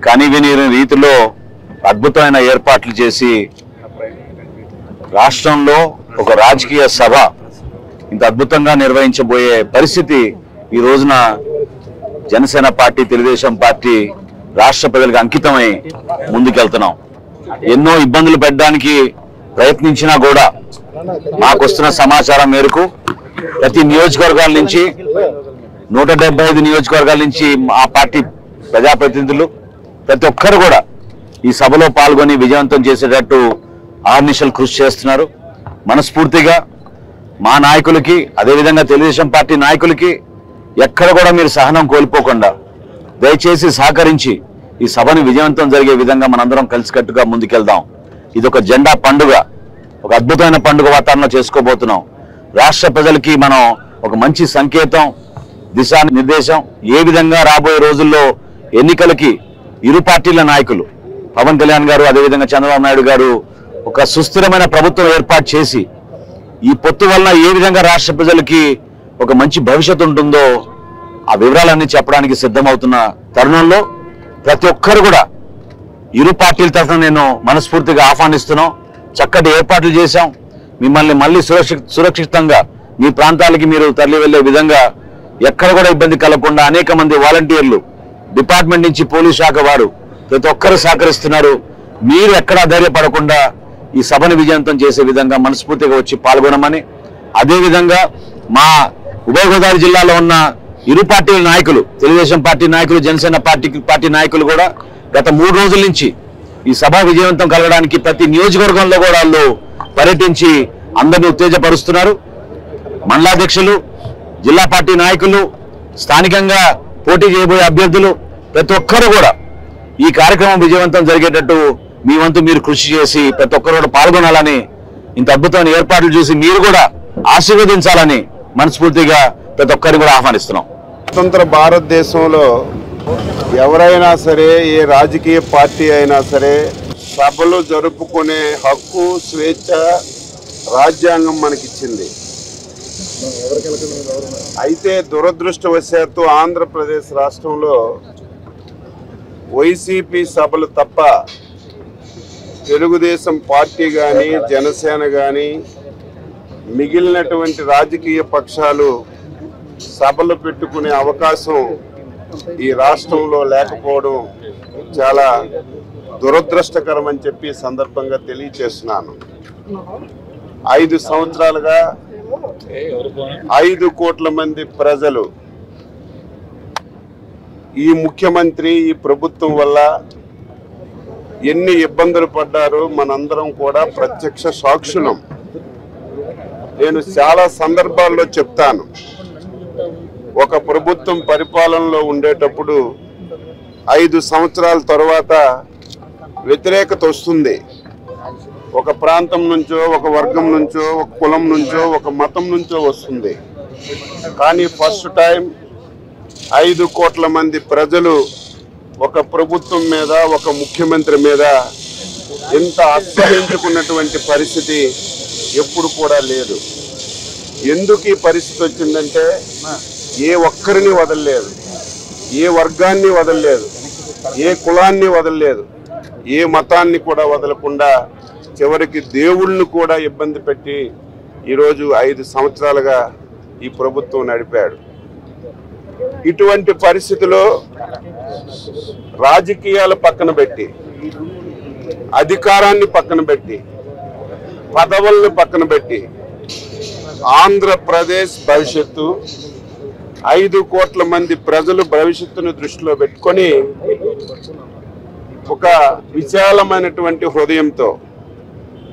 కనివిని రీతిలో అద్భుతమైన ఏర్పాట్లు చేసి రాష్ట్రంలో ఒక రాజకీయ సభ ఇంత అద్భుతంగా నిర్వహించబోయే పరిస్థితి ఈ రోజున జనసేన పార్టీ, తెలుగుదేశం పార్టీ రాష్ట్ర ప్రజలకు అంకితమై ముందుకెళ్తున్నాం. ఎన్నో ఇబ్బందులు పెట్టడానికి ప్రయత్నించినా కూడా మాకు వస్తున్న సమాచారం మేరకు ప్రతి నియోజకవర్గాల నుంచి 175 నియోజకవర్గాల నుంచి ఆ పార్టీ ప్రజాప్రతినిధులు ప్రతి ఒక్కరు కూడా ఈ సభలో పాల్గొని విజయవంతం చేసేటట్టు ఆర్నిషల్ కృషి చేస్తున్నారు. మనస్ఫూర్తిగా మా నాయకులకి, అదేవిధంగా తెలుగుదేశం పార్టీ నాయకులకి ఎక్కడ కూడా మీరు సహనం కోల్పోకుండా దయచేసి సహకరించి ఈ సభను విజయవంతం జరిగే విధంగా మనందరం కలిసికట్టుగా ముందుకెళ్దాం. ఇది ఒక జెండా పండుగ, ఒక అద్భుతమైన పండుగ వాతావరణంలో చేసుకోబోతున్నాం. రాష్ట్ర ప్రజలకి మనం ఒక మంచి సంకేతం, దిశానిర్దేశం ఏ విధంగా రాబోయే రోజుల్లో ఎన్నికలకి ఇరు పార్టీల నాయకులు పవన్ కళ్యాణ్ గారు, అదేవిధంగా చంద్రబాబు నాయుడు గారు ఒక సుస్థిరమైన ప్రభుత్వం ఏర్పాటు చేసి ఈ పొత్తు వలన ఏ విధంగా రాష్ట్ర ప్రజలకి ఒక మంచి భవిష్యత్తు ఉంటుందో ఆ వివరాలన్నీ చెప్పడానికి సిద్ధమవుతున్న తరుణంలో ప్రతి ఒక్కరు కూడా ఇరు పార్టీల తరఫున నేను మనస్ఫూర్తిగా ఆహ్వానిస్తున్నాం. చక్కటి ఏర్పాట్లు చేశాం. మిమ్మల్ని మళ్ళీ సురక్షితంగా మీ ప్రాంతాలకి మీరు తరలి వెళ్లే విధంగా ఎక్కడ కూడా ఇబ్బంది కలగకుండా అనేక మంది వాలంటీర్లు, డిపార్ట్మెంట్ నుంచి పోలీస్ శాఖ వారు ప్రతి ఒక్కరు సహకరిస్తున్నారు. మీరు ఎక్కడా ధైర్యపడకుండా ఈ సభను విజయవంతం చేసే విధంగా మనస్ఫూర్తిగా వచ్చి పాల్గొనమని, అదేవిధంగా మా ఉభయ గోదావరి జిల్లాలో ఉన్న ఇరు పార్టీల నాయకులు, తెలుగుదేశం పార్టీ నాయకులు, జనసేన పార్టీ నాయకులు కూడా గత 3 రోజుల నుంచి ఈ సభ విజయవంతం కలగడానికి ప్రతి నియోజకవర్గంలో కూడా వాళ్ళు పర్యటించి అందరినీ ఉత్తేజపరుస్తున్నారు. మండలాధ్యక్షులు, జిల్లా పార్టీ నాయకులు, స్థానికంగా పోటీ చేయబోయే అభ్యర్థులు ప్రతి ఒక్కరు కూడా ఈ కార్యక్రమం విజయవంతం జరిగేటట్టు మీ వంతు మీరు కృషి చేసి ప్రతి ఒక్కరు కూడా పాల్గొనాలని, ఇంత అద్భుతమైన ఏర్పాట్లు చూసి మీరు కూడా ఆశీర్వదించాలని మనస్ఫూర్తిగా ప్రతి ఒక్కరిని కూడా ఆహ్వానిస్తున్నాం. స్వతంత్ర భారతదేశంలో ఎవరైనా సరే, ఏ రాజకీయ పార్టీ అయినా సరే సభలు జరుపుకునే హక్కు, స్వేచ్ఛ రాజ్యాంగం మనకిచ్చింది. అయితే దురదృష్టవశాత్తు ఆంధ్రప్రదేశ్ రాష్ట్రంలో వైసీపీ సభలు తప్ప తెలుగుదేశం పార్టీ కానీ, జనసేన కానీ, మిగిలినటువంటి రాజకీయ పక్షాలు సభలు పెట్టుకునే అవకాశం ఈ రాష్ట్రంలో లేకపోవడం చాలా దురదృష్టకరం అని చెప్పి సందర్భంగా తెలియచేస్తున్నాను. 5 సంవత్సరాలుగా 5 కోట్ల మంది ప్రజలు ఈ ముఖ్యమంత్రి, ఈ ప్రభుత్వం వల్ల ఎన్ని ఇబ్బందులు పడ్డారో మనందరం కూడా ప్రత్యక్ష సాక్షులం. నేను చాలా సందర్భాల్లో చెప్తాను, ఒక ప్రభుత్వం పరిపాలనలో ఉండేటప్పుడు 5 సంవత్సరాల తర్వాత వ్యతిరేకత వస్తుంది. ఒక ప్రాంతం నుంచో, ఒక వర్గం నుంచో, ఒక కులం నుంచో, ఒక మతం నుంచో వస్తుంది. కానీ ఫస్ట్ టైం 5 కోట్ల మంది ప్రజలు ఒక ప్రభుత్వం మీద, ఒక ముఖ్యమంత్రి మీద ఎంత అసహించుకున్నటువంటి పరిస్థితి ఎప్పుడు కూడా లేదు. ఎందుకు ఈ పరిస్థితి వచ్చిందంటే ఏ ఒక్కరిని వదలలేదు, ఏ వర్గాన్ని వదలలేదు, ఏ కులాన్ని వదలలేదు, ఏ మతాన్ని కూడా వదలకుండా చివరికి దేవుళ్ళను కూడా ఇబ్బంది పెట్టి ఈరోజు 5 సంవత్సరాలుగా ఈ ప్రభుత్వం నడిపాడు. ఇటువంటి పరిస్థితిలో రాజకీయాలు పక్కన పెట్టి, అధికారాన్ని పక్కన పెట్టి, పదవులను పక్కన పెట్టి ఆంధ్రప్రదేశ్ భవిష్యత్తు, 5 కోట్ల మంది ప్రజలు భవిష్యత్తును దృష్టిలో పెట్టుకొని ఒక విశాలమైనటువంటి హృదయంతో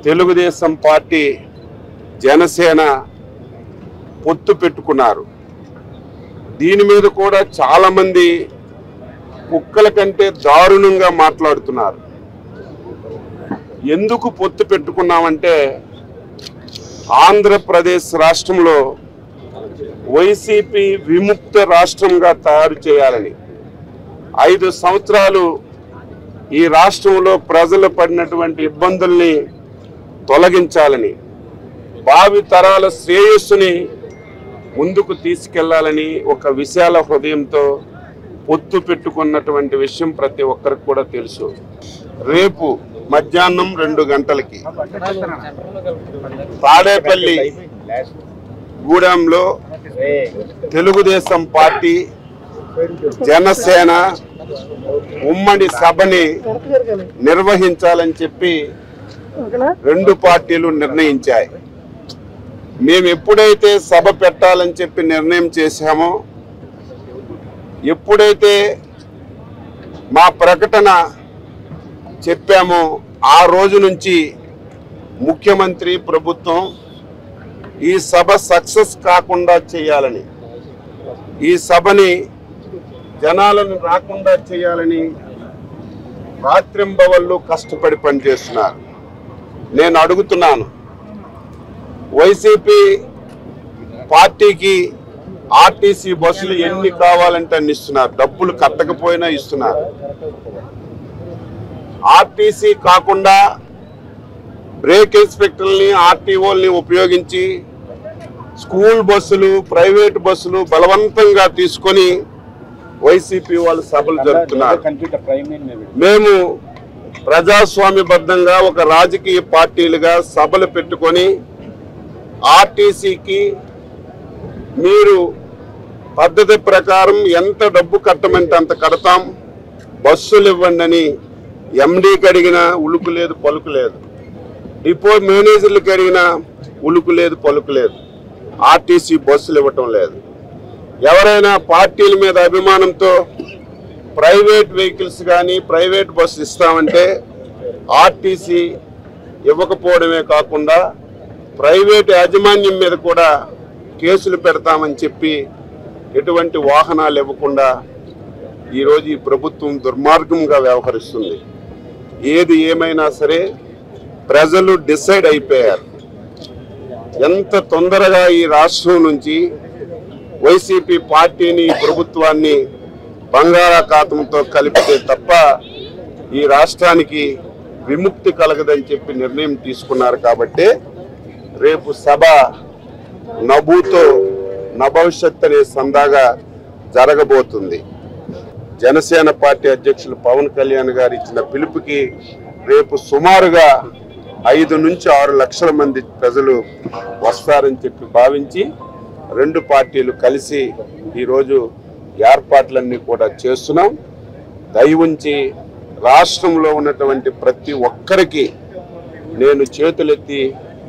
తెలుగుదేశం పార్టీ, జనసేన పొత్తు పెట్టుకున్నారు. దీని మీద కూడా చాలా మంది కుక్కల కంటే దారుణంగా మాట్లాడుతున్నారు. ఎందుకు పొత్తు పెట్టుకున్నామంటే ఆంధ్రప్రదేశ్ రాష్ట్రంలో వైసీపీ విముక్త రాష్ట్రంగా తయారు చేయాలని, 5 సంవత్సరాలు ఈ రాష్ట్రంలో ప్రజలు పడినటువంటి ఇబ్బందుల్ని తొలగించాలని, భావి తరాల శ్రేయస్సుని ముందుకు తీసుకెళ్లాలని ఒక విశాల హృదయంతో పొత్తు పెట్టుకున్నటువంటి విషయం ప్రతి ఒక్కరికి కూడా తెలుసు. రేపు మధ్యాహ్నం 2 గంటలకి తాడేపల్లి గూడెంలో తెలుగుదేశం పార్టీ జనసేన ఉమ్మడి సభని నిర్వహించాలని చెప్పి 2 పార్టీలు నిర్ణయించాయి. మేము ఎప్పుడైతే సభ పెట్టాలని చెప్పి నిర్ణయం చేశామో, ఎప్పుడైతే మా ప్రకటన చెప్పామో ఆ రోజు నుంచి ముఖ్యమంత్రి ప్రభుత్వం ఈ సభ సక్సెస్ కాకుండా చేయాలని, ఈ సభని జనాలను రాకుండా చేయాలని రాత్రింబవళ్ళు కష్టపడి పనిచేస్తున్నారు. నేను అడుగుతున్నాను, వైసీపీ పార్టీకి ఆర్టీసీ బస్సులు ఎన్ని కావాలంటే అన్ని ఇస్తున్నారు, డబ్బులు కట్టకపోయినా ఇస్తున్నారు. ఆర్టీసీ కాకుండా బ్రేక్ ఇన్స్పెక్టర్ని, ఆర్టీఓల్ని ఉపయోగించి స్కూల్ బస్సులు, ప్రైవేట్ బస్సులు బలవంతంగా తీసుకొని వైసీపీ వాళ్ళు సభలు జరుపుతున్నారు. మేము ప్రజాస్వామ్యబద్ధంగా ఒక రాజకీయ పార్టీలుగా సభలు పెట్టుకొని ఆర్టీసీకి మీరు పద్ధతి ప్రకారం ఎంత డబ్బు కట్టమంటే అంత కడతాం, బస్సులు ఇవ్వండి అని ఎండీకి అడిగినా ఉలుకు లేదు పలుకు లేదు, డిపో మేనేజర్లకు అడిగినా ఉలుకు లేదు పలుకు లేదు. ఆర్టీసీ బస్సులు ఇవ్వటం లేదు. ఎవరైనా పార్టీల మీద అభిమానంతో ప్రైవేట్ వెహికల్స్ కానీ ప్రైవేట్ బస్సు ఇస్తామంటే ఆర్టీసీ ఇవ్వకపోవడమే కాకుండా ప్రైవేట్ యాజమాన్యం మీద కూడా కేసులు పెడతామని చెప్పి ఎటువంటి వాహనాలు ఇవ్వకుండా ఈరోజు ఈ ప్రభుత్వం దుర్మార్గంగా వ్యవహరిస్తుంది. ఏది ఏమైనా సరే ప్రజలు డిసైడ్ అయిపోయారు. ఎంత తొందరగా ఈ రాష్ట్రం నుంచి వైసీపీ పార్టీని, ప్రభుత్వాన్ని బంగాళాఖాతంతో కలిపితే తప్ప ఈ రాష్ట్రానికి విముక్తి కలగదని చెప్పి నిర్ణయం తీసుకున్నారు. కాబట్టి రేపు సభ నభూతో నభవిష్యత్ అనే సందాగా జరగబోతుంది. జనసేన పార్టీ అధ్యక్షులు పవన్ కళ్యాణ్ గారు ఇచ్చిన పిలుపుకి రేపు సుమారుగా 5 నుంచి 6 లక్షల మంది ప్రజలు వస్తారని చెప్పి భావించి 2 పార్టీలు కలిసి ఈరోజు ఏర్పాట్లన్నీ కూడా చేస్తున్నాం. దయవుంచి రాష్ట్రంలో ఉన్నటువంటి ప్రతి ఒక్కరికి నేను చేతులెత్తి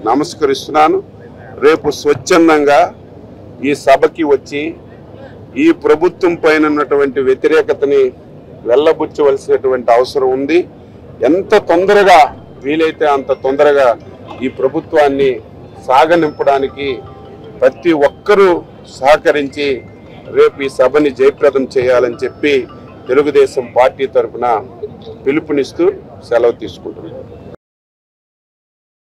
నమస్కరిస్తున్నాను. రేపు స్వచ్ఛందంగా ఈ సభకి వచ్చి ఈ ప్రభుత్వం పైన ఉన్నటువంటి వ్యతిరేకతని వెళ్ళబుచ్చవలసినటువంటి అవసరం ఉంది. ఎంత తొందరగా వీలైతే అంత తొందరగా ఈ ప్రభుత్వాన్ని సాగనింపడానికి ప్రతి ఒక్కరూ సహకరించి రేపు ఈ సభని జయప్రదం చేయాలని చెప్పి తెలుగుదేశం పార్టీ తరఫున పిలుపునిస్తూ సెలవు తీసుకుంటున్నాను.